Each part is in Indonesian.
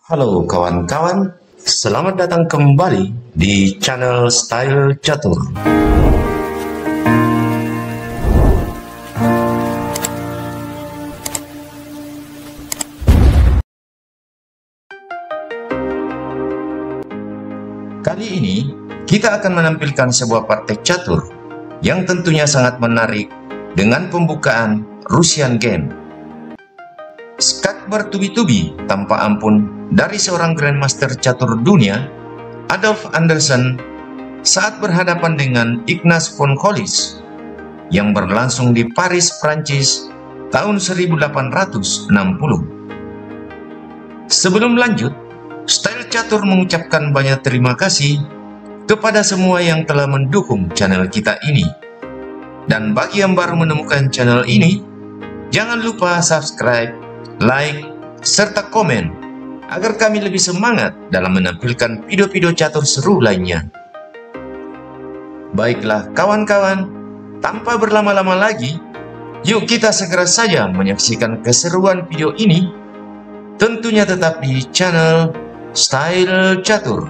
Halo kawan-kawan, selamat datang kembali di channel Style Catur. Kali ini kita akan menampilkan sebuah praktek catur yang tentunya sangat menarik dengan pembukaan Russian game. Skat bertubi-tubi tanpa ampun dari seorang Grandmaster catur dunia, Adolf Anderssen, saat berhadapan dengan Ignaz von Clovis yang berlangsung di Paris, Prancis tahun 1860. Sebelum lanjut, Style Catur mengucapkan banyak terima kasih kepada semua yang telah mendukung channel kita ini. Dan bagi yang baru menemukan channel ini, jangan lupa subscribe, like, serta komen agar kami lebih semangat dalam menampilkan video-video catur seru lainnya. Baiklah kawan-kawan, tanpa berlama-lama lagi, yuk kita segera saja menyaksikan keseruan video ini, tentunya tetap di channel Style Catur.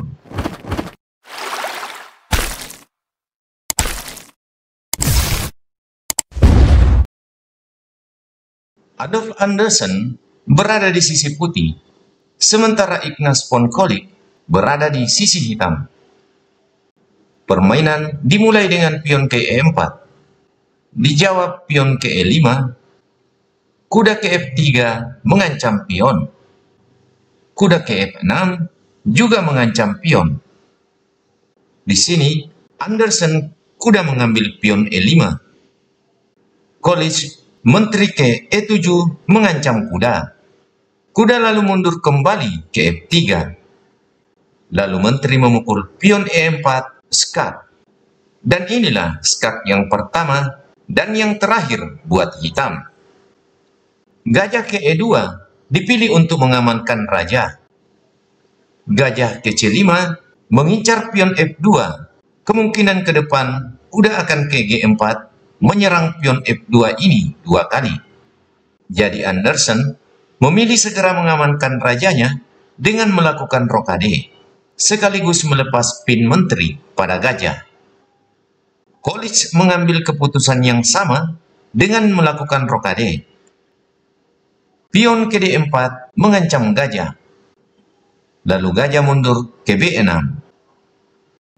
Adolf Anderssen berada di sisi putih, sementara Ignaz von Clovis berada di sisi hitam. Permainan dimulai dengan pion ke E4, dijawab pion ke E5, kuda ke F3 mengancam pion, kuda ke F6 juga mengancam pion. Di sini Anderssen kuda mengambil pion E5, Clovis menteri ke E7 mengancam kuda. Kuda lalu mundur kembali ke F3. Lalu menteri memukul pion E4 skat. Dan inilah skat yang pertama dan yang terakhir buat hitam. Gajah ke E2 dipilih untuk mengamankan raja. Gajah ke C5 mengincar pion F2. Kemungkinan ke depan kuda akan ke G4 menyerang pion F2 ini 2 kali. Jadi Anderssen memilih segera mengamankan rajanya dengan melakukan rokade, sekaligus melepas pin menteri pada gajah. Clovis mengambil keputusan yang sama dengan melakukan rokade. Pion ke D4 mengancam gajah. Lalu gajah mundur ke B6.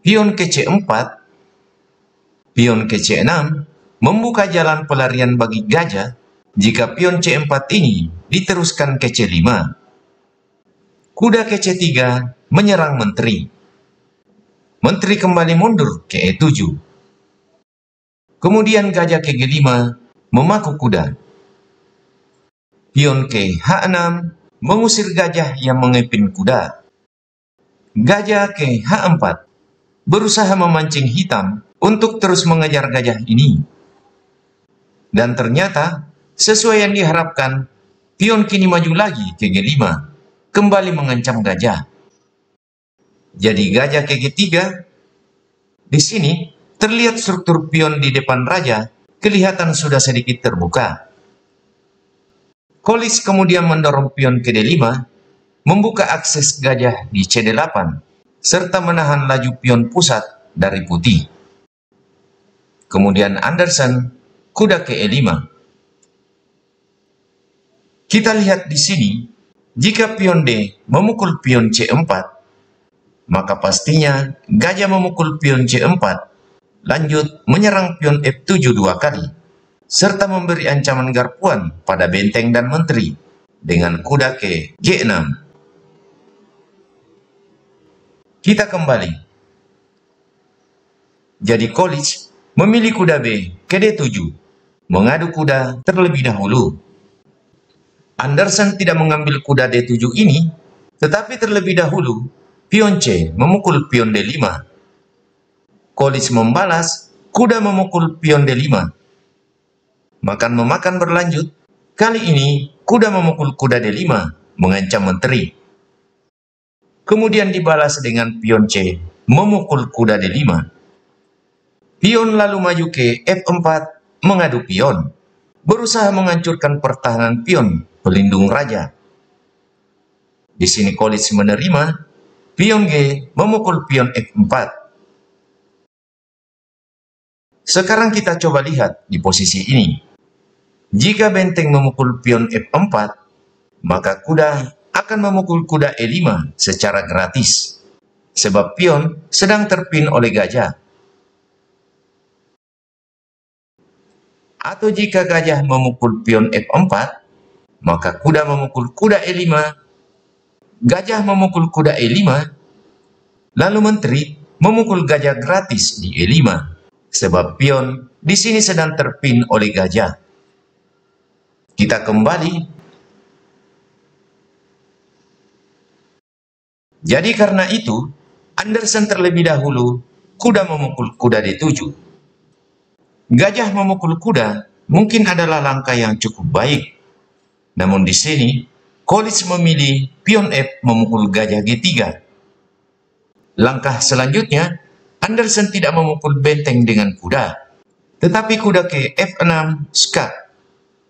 Pion ke C4. Pion ke C6 membuka jalan pelarian bagi gajah jika pion C4 ini diteruskan ke C5. Kuda ke C3 menyerang menteri. Menteri kembali mundur ke E7. Kemudian gajah ke G5 memaku kuda. Pion ke H6 mengusir gajah yang mengepin kuda. Gajah ke H4 berusaha memancing hitam untuk terus mengejar gajah ini. Dan ternyata, sesuai yang diharapkan, pion kini maju lagi ke G5, kembali mengancam gajah. Jadi gajah ke G3, di sini terlihat struktur pion di depan raja, kelihatan sudah sedikit terbuka. Clovis kemudian mendorong pion ke D5, membuka akses gajah di C8, serta menahan laju pion pusat dari putih. Kemudian Anderssen kuda ke E5. Kita lihat di sini, jika pion D memukul pion C4, maka pastinya gajah memukul pion C4, lanjut menyerang pion F7 2 kali, serta memberi ancaman garpuan pada benteng dan menteri dengan kuda ke G6. Kita kembali. Jadi Clovis memilih kuda B ke D7, mengadu kuda terlebih dahulu. Anderssen tidak mengambil kuda D7 ini, tetapi terlebih dahulu pion C memukul pion D5. Clovis membalas, kuda memukul pion D5. Makan-memakan berlanjut, kali ini kuda memukul kuda D5, mengancam menteri. Kemudian dibalas dengan pion C memukul kuda D5. Pion lalu maju ke F4 mengadu pion, berusaha menghancurkan pertahanan pion pelindung raja. Di sini Collins menerima, pion G memukul pion F4. Sekarang kita coba lihat di posisi ini. Jika benteng memukul pion F4, maka kuda akan memukul kuda E5 secara gratis, sebab pion sedang terpin oleh gajah. Atau jika gajah memukul pion F4, maka kuda memukul kuda E5, gajah memukul kuda E5, lalu menteri memukul gajah gratis di E5, sebab pion di sini sedang terpin oleh gajah. Kita kembali. Jadi karena itu, Anderson terlebih dahulu kuda memukul kuda D7. Gajah memukul kuda mungkin adalah langkah yang cukup baik. Namun di sini, Collins memilih pion F memukul gajah G3. Langkah selanjutnya, Anderson tidak memukul benteng dengan kuda, tetapi kuda ke F6 skak.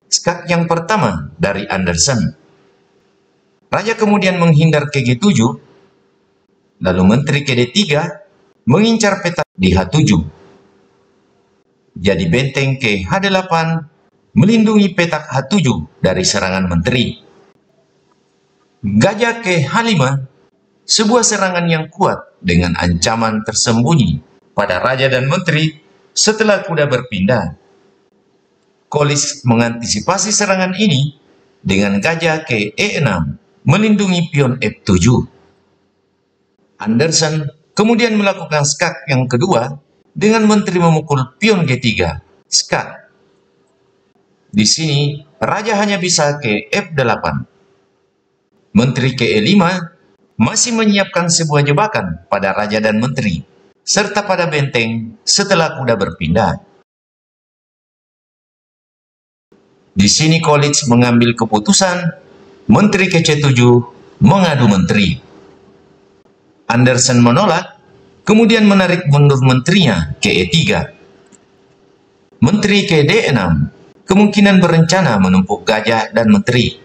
Skak yang pertama dari Anderson. Raja kemudian menghindar ke G7, lalu menteri ke D3 mengincar petak di H7. Jadi benteng ke H8 melindungi petak H7 dari serangan menteri. Gajah ke H5, sebuah serangan yang kuat dengan ancaman tersembunyi pada raja dan menteri setelah kuda berpindah. Collins mengantisipasi serangan ini dengan gajah ke E6 melindungi pion F7. Anderson kemudian melakukan skak yang kedua dengan menteri memukul pion G3, skak. Di sini, raja hanya bisa ke F8. Menteri ke E5 masih menyiapkan sebuah jebakan pada raja dan menteri, serta pada benteng setelah kuda berpindah. Di sini Collins mengambil keputusan, menteri ke C7 mengadu menteri. Anderson menolak, kemudian menarik mundur menterinya ke E3. Menteri ke D6 kemungkinan berencana menumpuk gajah dan menteri.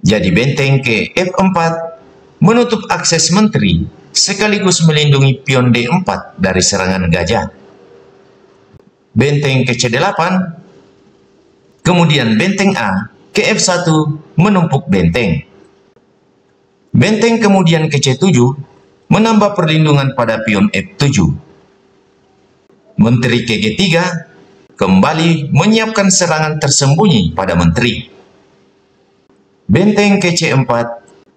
Jadi benteng ke F4 menutup akses menteri sekaligus melindungi pion D4 dari serangan gajah. Benteng ke C8, kemudian benteng A ke F1 menumpuk benteng. Benteng kemudian ke C7 menambah perlindungan pada pion F7. Menteri ke G3 kembali menyiapkan serangan tersembunyi pada menteri. Benteng ke C4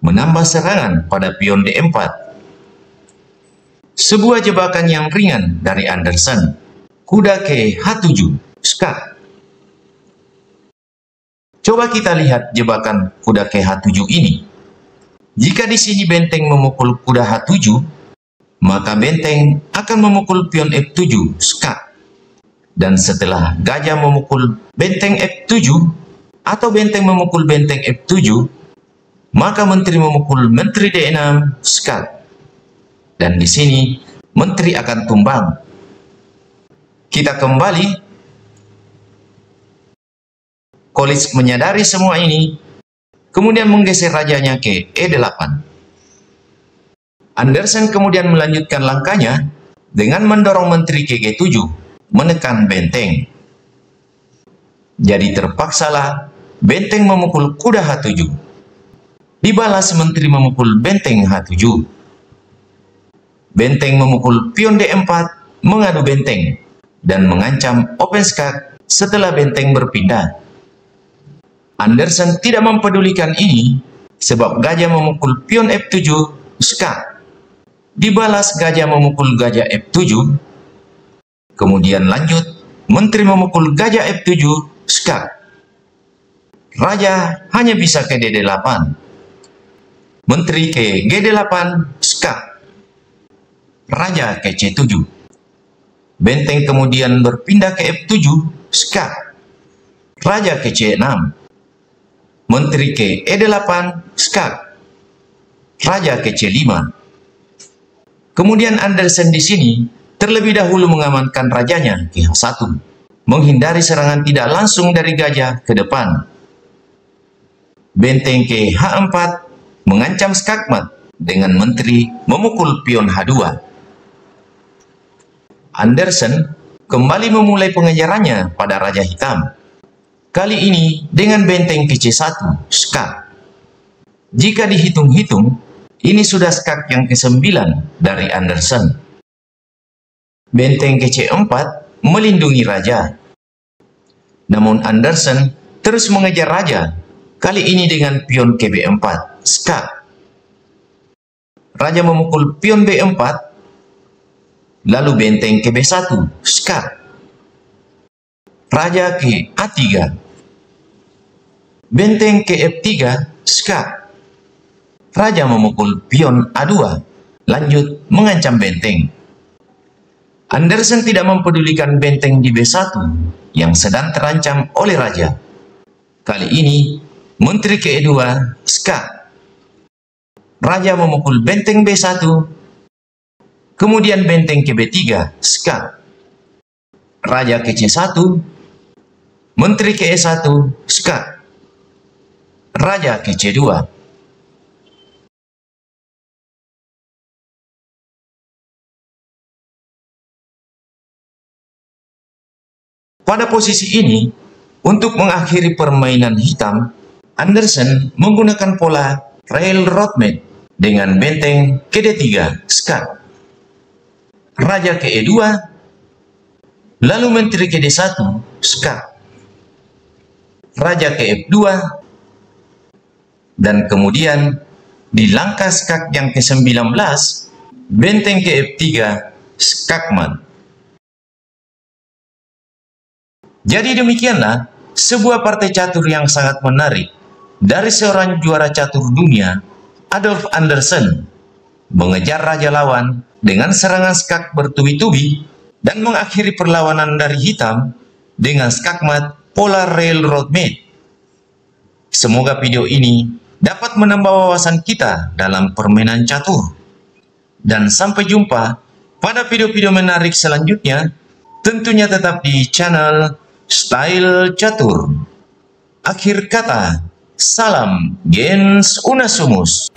menambah serangan pada pion D4. Sebuah jebakan yang ringan dari Anderson. Kuda ke H7, skak. Coba kita lihat jebakan kuda ke H7 ini. Jika di sini benteng memukul kuda H7, maka benteng akan memukul pion F7, skak. Dan setelah gajah memukul benteng F7, atau benteng memukul benteng F7, maka menteri memukul menteri D6, skak. Dan di sini, menteri akan tumbang. Kita kembali. Collins menyadari semua ini, kemudian menggeser rajanya ke E8. Anderson kemudian melanjutkan langkahnya dengan mendorong menteri ke G7, menekan benteng. Jadi terpaksalah benteng memukul kuda H7. Dibalas menteri memukul benteng H7. Benteng memukul pion D4 mengadu benteng dan mengancam open skak setelah benteng berpindah. Anderson tidak mempedulikan ini sebab gajah memukul pion F7, skak. Dibalas gajah memukul gajah F7. Kemudian lanjut, menteri memukul gajah F7, skak. Raja hanya bisa ke D8. Menteri ke G8, skak. Raja ke C7. Benteng kemudian berpindah ke F7, skak. Raja ke C6. Menteri ke E8, skak. Raja ke C5. Kemudian Anderson di sini terlebih dahulu mengamankan rajanya ke H1, menghindari serangan tidak langsung dari gajah ke depan. Benteng ke H4 mengancam skakmat dengan menteri memukul pion H2. Anderson kembali memulai pengejarannya pada Raja Hitam. Kali ini dengan benteng ke C1, skak. Jika dihitung-hitung, ini sudah skak yang ke-9 dari Anderson. Benteng ke C4 melindungi raja. Namun Anderson terus mengejar raja, kali ini dengan pion ke B4, skak. Raja memukul pion B4, lalu benteng ke B1, skak. Raja ke A3. Benteng ke F3, skak. Raja memukul pion A2, lanjut mengancam benteng. Anderson tidak mempedulikan benteng di B1 yang sedang terancam oleh raja. Kali ini, menteri ke E2, skak. Raja memukul benteng B1, kemudian benteng ke B3, skak. Raja ke C1, menteri ke E1, skak. Raja ke C2. Pada posisi ini, untuk mengakhiri permainan hitam, Anderson menggunakan pola railroad mate dengan benteng ke D3, skak. Raja ke E2, lalu menteri ke D1, skak. Raja ke F2, dan kemudian di langkah skak yang ke-19, benteng ke F3, skakmat. Jadi demikianlah sebuah partai catur yang sangat menarik dari seorang juara catur dunia, Adolf Anderssen, mengejar raja lawan dengan serangan skak bertubi-tubi dan mengakhiri perlawanan dari hitam dengan skakmat pola railroad mate. Semoga video ini dapat menambah wawasan kita dalam permainan catur. Dan sampai jumpa pada video-video menarik selanjutnya, tentunya tetap di channel Style Catur. Akhir kata, salam gens unasumus.